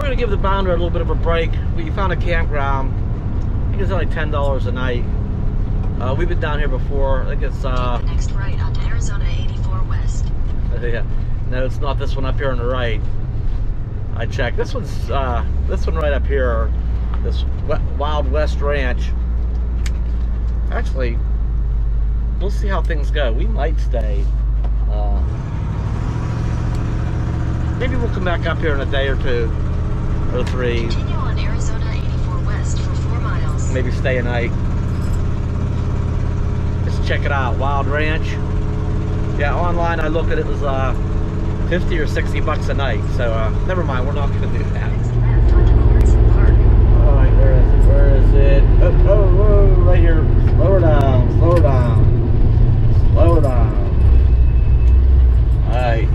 gonna give the Bounder a little bit of a break. We found a campground. I think it's only $10 a night. We've been down here before. I think it's next right onto Arizona 84 West. Yeah. No, it's not this one up here on the right. I checked. This one right up here, this Wild West Ranch. Actually, we'll see how things go. We might stay. Maybe we'll come back up here in a day or 2 or 3. Continue on Arizona 84 West for 4 miles. Maybe stay a night. Just check it out, Wild Ranch. Yeah, online I looked at it, was 50 or 60 bucks a night. So never mind, we're not going to do that. Next left onto Pinal Park. All right, where is it? Oh, right here. Slow her down, slow her down, slow her down. All right.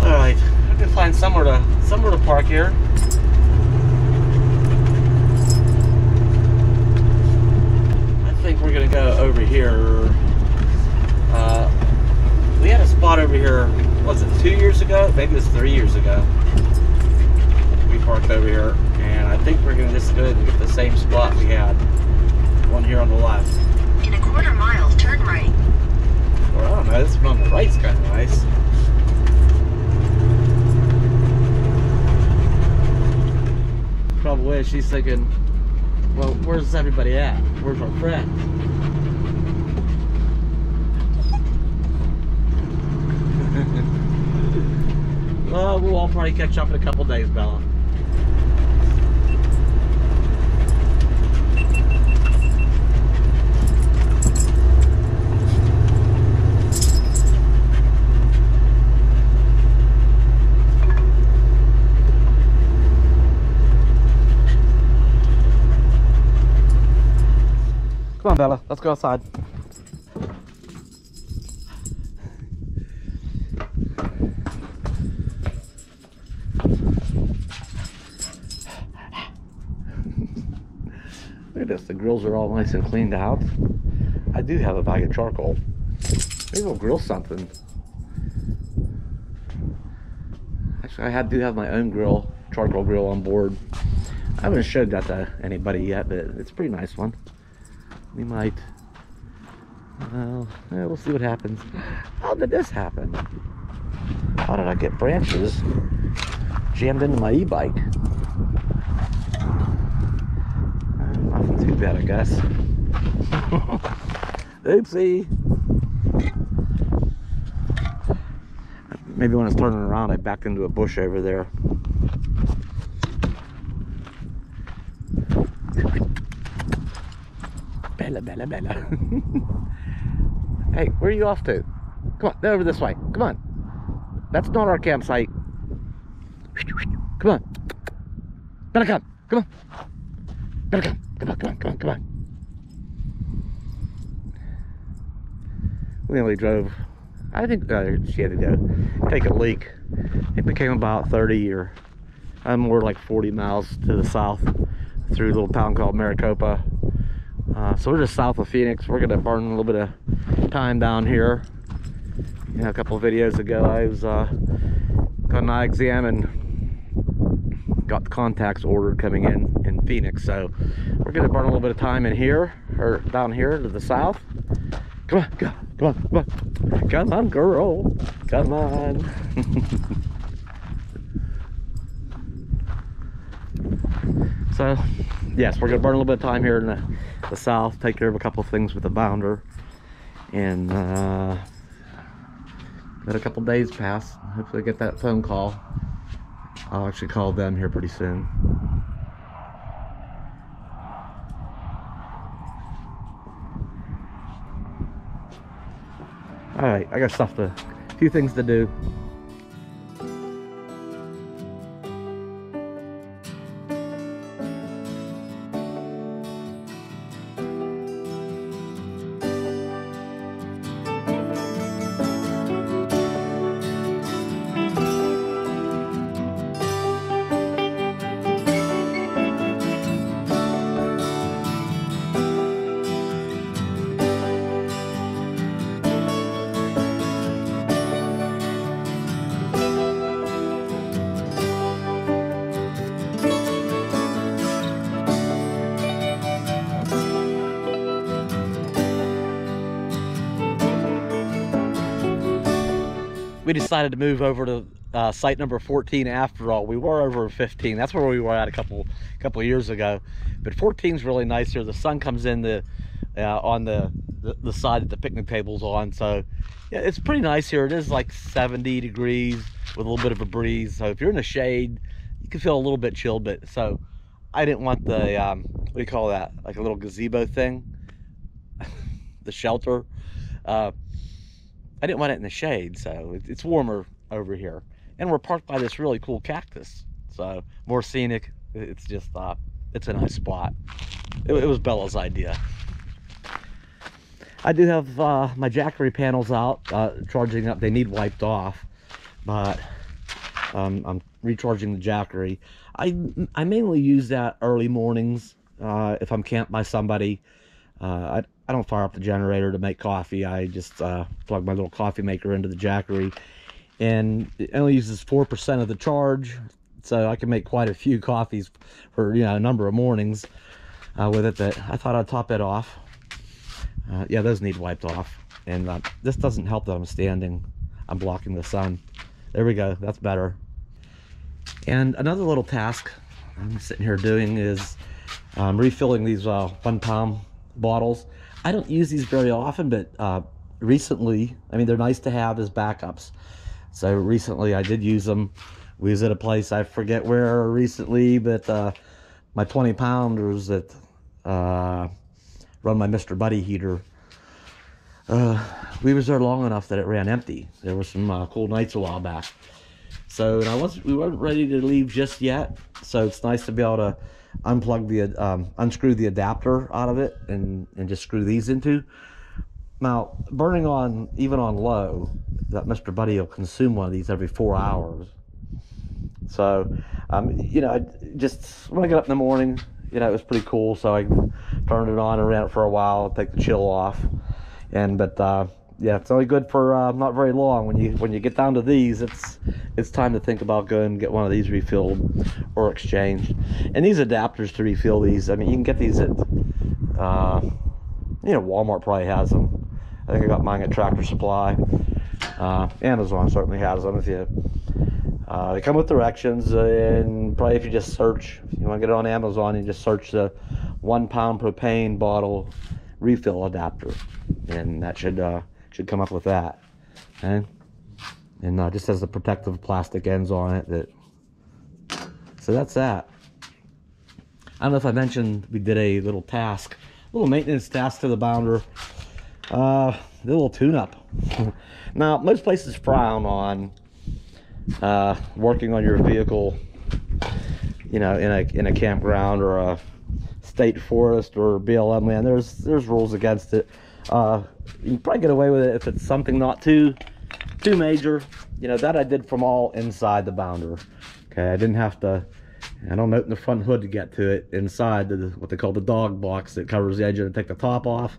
All right, I can find somewhere to park here. I think we're gonna go over here. We had a spot over here. Was it 2 years ago? Maybe it was 3 years ago. We parked over here, and I think we're gonna just go ahead and get the same spot we had. One here on the left. In a quarter mile, turn right. Well, I don't know. This one on the right's kind of nice. Trouble is, she's thinking, well, where's everybody at? Where's our friend? Well, we'll all probably catch up in a couple days, Bella. Come on, Bella, let's go outside. Look at this, the grills are all nice and cleaned out. I do have a bag of charcoal. Maybe we'll grill something. Actually, I do have my own grill, charcoal grill on board. I haven't showed that to anybody yet, but it's a pretty nice one. We might. Well, yeah, we'll see what happens. How did this happen? How did I get branches jammed into my e-bike? Nothing too bad, I guess. Oopsie. Maybe when I was turning around, I backed into a bush over there. Bella, Bella, Bella. Hey, where are you off to? Come on, over this way. Come on. That's not our campsite. Come on. Bella, come. Come on. Bella, come. Come on, come on, come on, come on. We only drove, I think she had to go take a leak. I think we came about 30 or more like 40 miles to the south through a little town called Maricopa. So we're just south of Phoenix. We're gonna burn a little bit of time down here. You know, a couple of videos ago, I was got an eye exam and got the contacts ordered coming in Phoenix. So we're gonna burn a little bit of time in here, or down here to the south. Come on, come on, come on, come on, girl, come on. So yes, we're gonna burn a little bit of time here in the south, take care of a couple of things with the Bounder, and let a couple days pass. Hopefully get that phone call. I'll actually call them here pretty soon. All right, I got a few things to do. we decided to move over to site number 14 after all. We were over 15. That's where we were at a couple of years ago. But 14 is really nice here. The sun comes in on the side that the picnic table's on. So yeah, it's pretty nice here. It is like 70 degrees with a little bit of a breeze. So if you're in the shade, you can feel a little bit chilled. But so I didn't want the, what do you call that? Like a little gazebo thing, the shelter. I didn't want it in the shade, so it's warmer over here. And we're parked by this really cool cactus. So more scenic. It's just, it's a nice spot. It was Bella's idea. I do have my Jackery panels out, charging up. They need wiped off, but I'm recharging the Jackery. I mainly use that early mornings if I'm camped by somebody. I don't fire up the generator to make coffee. I just plug my little coffee maker into the Jackery, and it only uses 4% of the charge, so I can make quite a few coffees for, you know, a number of mornings with it. That I thought I'd top it off. Yeah, those need wiped off, and this doesn't help that I'm standing. I'm blocking the sun. There we go. That's better. And another little task I'm sitting here doing is refilling these 1 pound bottles. I don't use these very often, but recently, I mean, they're nice to have as backups. So recently I did use them. We was at a place, I forget where recently, but my 20 pounders that run my Mr. Buddy heater, we was there long enough that it ran empty. There were some cool nights a while back. So, and we weren't ready to leave just yet. So it's nice to be able to unplug the, unscrew the adapter out of it and just screw these into. Now, burning on, even on low, that Mr. Buddy will consume one of these every 4 hours. So, you know, just when I get up in the morning, you know, it was pretty cool. So I turned it on and ran it for a while, take the chill off. But yeah, it's only good for not very long. When you get down to these, it's time to think about going and get one of these refilled or exchanged. And these adapters to refill these, I mean, you can get these at, you know, Walmart probably has them. I think I got mine at Tractor Supply. Amazon certainly has them. If you, they come with directions, and probably if you just search, if you want to get it on Amazon, you just search the 1 pound propane bottle refill adapter, and that should come up with that. Okay? And just has the protective plastic ends on it. So that's that. I don't know if I mentioned we did a little task, a little maintenance task to the bounder. The little tune-up. Now, most places frown on working on your vehicle, you know, in a campground or a state forest or BLM land. There's rules against it. You can probably get away with it if it's something not too major. You know, that I did from all inside the bounder. Okay, I didn't have to. I don't open the front hood to get to it. Inside what they call the dog box that covers the edge and take the top off.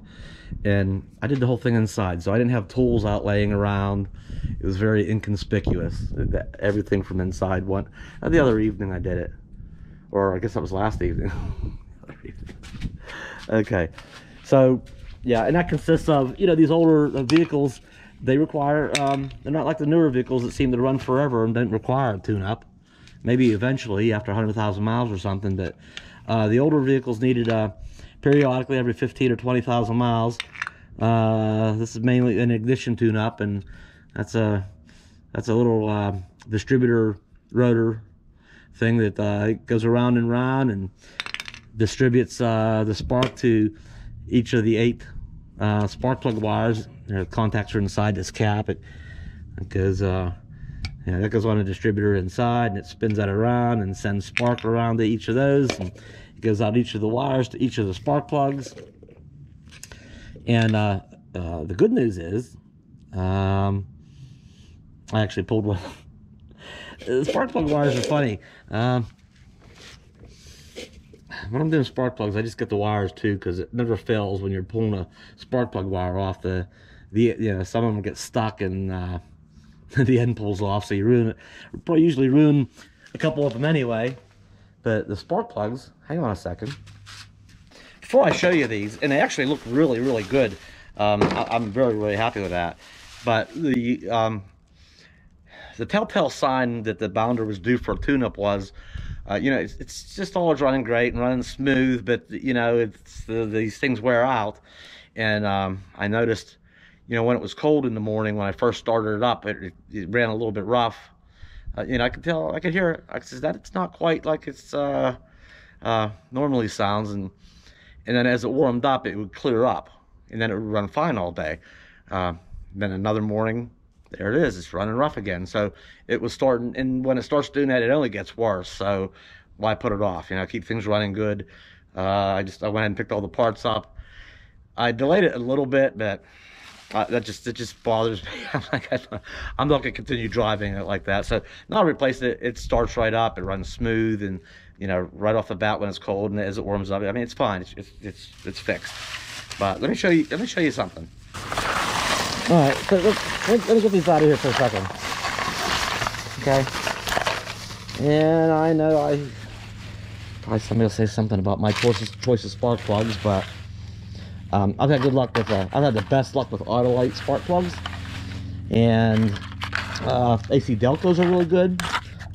And I did the whole thing inside, so I didn't have tools out laying around. It was very inconspicuous. Everything from inside went. The other evening I did it, or I guess that was last evening. Okay, so yeah, and that consists of, you know, these older vehicles. They require, they're not like the newer vehicles that seem to run forever and don't require a tune-up. Maybe eventually after 100,000 miles or something, but the older vehicles needed periodically every 15 or 20,000 miles. This is mainly an ignition tune-up, and that's a little distributor rotor thing that goes around and around and distributes the spark to each of the 8 spark plug wires. The contacts are inside this cap. It goes, yeah, that goes on a distributor inside, and it spins that around and sends spark around to each of those, and it goes out each of the wires to each of the spark plugs. And the good news is, I actually pulled one. The spark plug wires are funny. When I'm doing spark plugs, I just get the wires too, because it never fails when you're pulling a spark plug wire off. You know, some of them get stuck and the end pulls off, so you ruin it. Probably usually ruin a couple of them anyway. But the spark plugs, hang on a second. Before I show you these, and they actually look really, really good. I'm very, really happy with that. But the telltale sign that the bounder was due for a tune-up was, you know, it's just always running great and running smooth, but you know, these things wear out. And I noticed, you know, when it was cold in the morning when I first started it up, it ran a little bit rough. You know, I could tell, I could hear it. I said that it's not quite like it's normally sounds, and then as it warmed up, it would clear up, and then it would run fine all day. Then another morning, there it is, it's running rough again. So it was starting, and when it starts doing that, it only gets worse. So why put it off? You know, keep things running good. I went ahead and picked all the parts up. I delayed it a little bit, but it just bothers me. I'm not gonna continue driving it like that. So now I replaced it. It starts right up. It runs smooth, and you know, right off the bat when it's cold and as it warms up, I mean, it's fine. It's fixed. But let me show you something. All right, so let me get these out of here for a second. Okay. And I know probably somebody will say something about my choice of spark plugs, but I've had good luck with I've had the best luck with Autolite spark plugs, and AC Delcos are really good.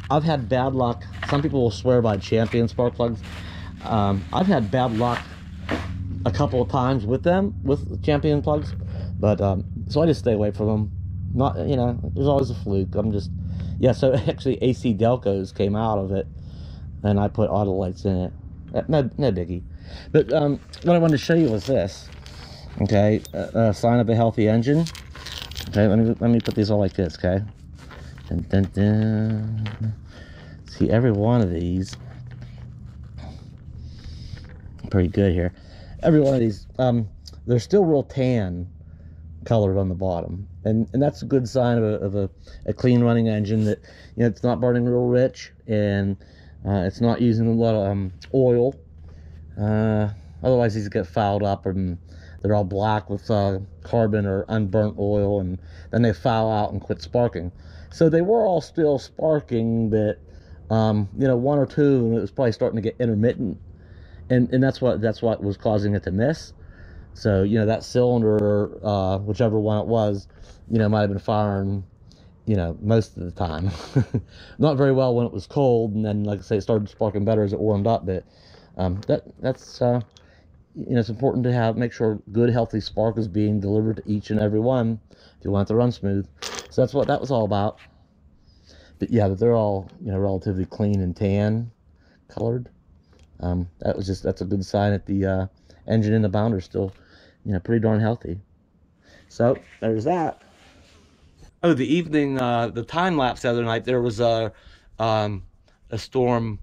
I've had bad luck. Some people will swear by Champion spark plugs. I've had bad luck a couple of times with them, with Champion plugs, but so I just stay away from them. Not, you know, there's always a fluke. Yeah, so actually AC Delcos came out of it, and I put Autolites in it. No biggie. But what I wanted to show you was this. Okay, a sign of a healthy engine. Okay, let me put these all like this. Okay, dun, dun, dun. See, every one of these, pretty good here. Every one of these, they're still real tan colored on the bottom, and that's a good sign of a clean running engine, that, you know, it's not burning real rich, and it's not using a lot of oil. Otherwise these get fouled up and they're all black with carbon or unburnt oil, and then they foul out and quit sparking. So they were all still sparking, but you know, one or two, and it was probably starting to get intermittent, and that's what was causing it to miss. So, you know, that cylinder, whichever one it was, you know, might have been firing, you know, most of the time. Not very well when it was cold, and then, like I say, it started sparking better as it warmed up. But that's you know, it's important to make sure good, healthy spark is being delivered to each and every one if you want it to run smooth. So that's what that was all about. But yeah, they're all, you know, relatively clean and tan colored. That's a good sign that the engine in the bounder is still, you know, pretty darn healthy. So there's that. Oh, the evening, the time lapse the other night, there was a storm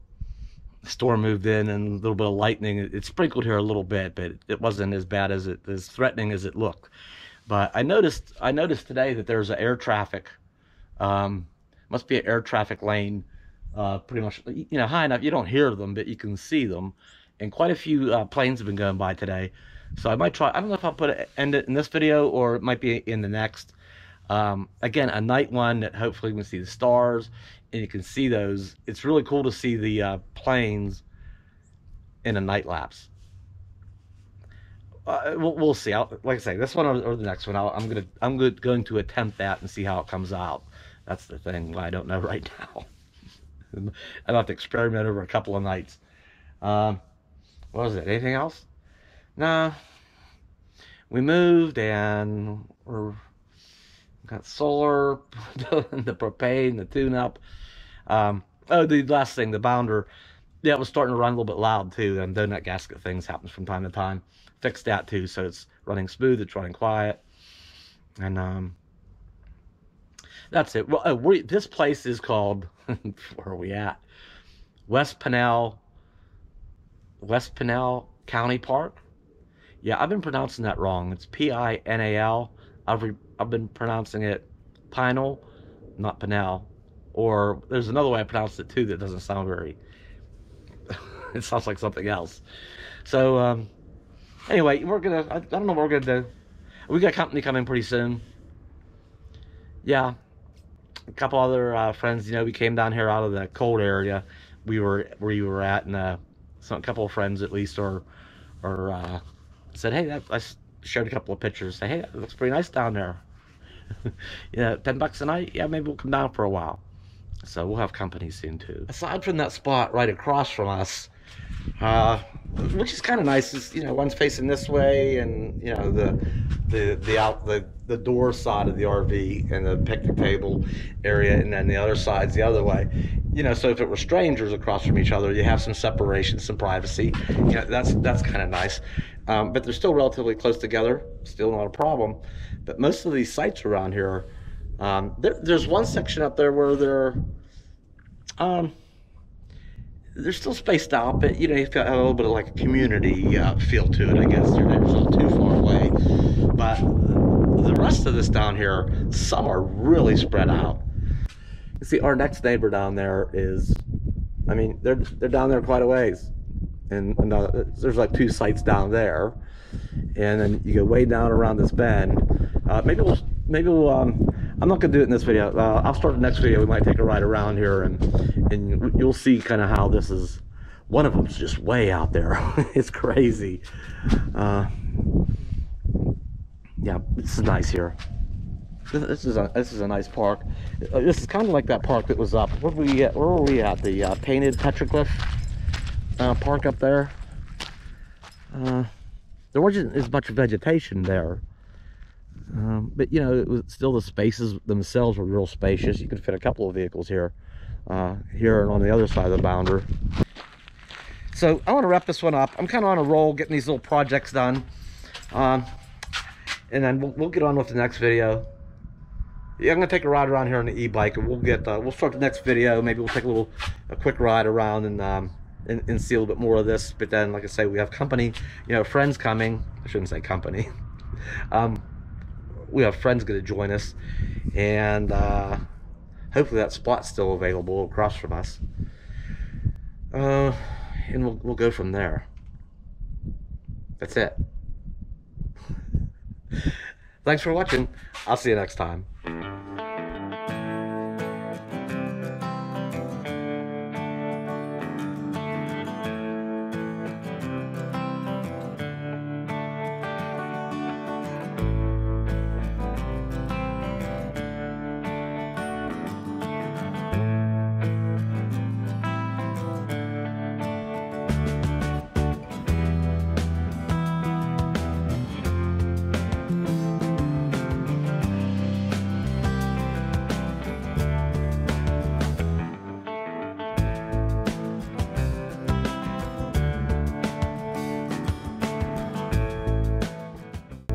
moved in, and a little bit of lightning. It sprinkled here a little bit, but it wasn't as bad as as threatening as it looked. But I noticed today that there's an air traffic, must be an air traffic lane, pretty much, you know, high enough you don't hear them, but you can see them, and quite a few planes have been going by today. So I might try. I don't know if I'll end it in this video, or it might be in the next. Again, a night one that hopefully you can see the stars, and you can see those. It's really cool to see the planes in a night lapse. We'll see. Like I say, this one or the next one, I'm going to attempt that and see how it comes out. That's the thing. I don't know right now. I'll have to experiment over a couple of nights. What was it? Anything else? No. We moved, and we're got solar, the propane, the tune-up. Oh, the last thing, the bounder. Yeah, it was starting to run a little bit loud too, and donut gasket things happens from time to time. Fixed that too, so it's running smooth, it's running quiet. And that's it. Well, this place is called, where are we at? West Pinal County Park. Yeah, I've been pronouncing that wrong. It's P-I-N-A-L. I've been pronouncing it Pinal, not Pinal. Or there's another way I pronounce it too that doesn't sound very, it sounds like something else. So anyway, I don't know what we're gonna do. We got company coming pretty soon. Yeah, a couple other friends, you know, we came down here out of the cold area where you were at, and a couple of friends at least, or said, hey, I shared a couple of pictures. Say, hey, it looks pretty nice down there. Yeah, $10 a night. Yeah, maybe we'll come down for a while. So we'll have company soon too. Aside from that spot right across from us, which is kind of nice, is, you know, one's facing this way, and you know, the door side of the RV and the picnic table area, and then the other side's the other way. You know, so if it were strangers across from each other, you have some separation, some privacy. You know, that's kind of nice. But they're still relatively close together, still not a problem. But most of these sites around here, there's one section up there where they're still spaced out, but you know, you've got a little bit of like a community feel to it, I guess. They're not too far away. But the rest of this down here, some are really spread out. You see, our next neighbor down there is, I mean, they're down there quite a ways. And there's like 2 sites down there, and then you go way down around this bend. Maybe we'll I'm not gonna do it in this video. I'll start the next video. We might take a ride around here, and you'll see kind of how this is. One of them's just way out there. It's crazy. Yeah, this is nice here. This is a nice park. This is kind of like that park that was up. Where were we at? The painted petroglyph park up there. There wasn't as much vegetation there, but you know, it was still, the spaces themselves were real spacious. You could fit a couple of vehicles here, here and on the other side of the boundary. So I want to wrap this one up. I'm kind of on a roll getting these little projects done, and then we'll get on with the next video. Yeah, I'm gonna take a ride around here on the e-bike, and we'll start the next video. Maybe we'll take a quick ride around and see a little bit more of this. But then, like I say, we have company, you know, friends coming. I shouldn't say company. We have friends going to join us, and hopefully that spot's still available across from us, and we'll go from there. That's it. Thanks for watching. I'll see you next time.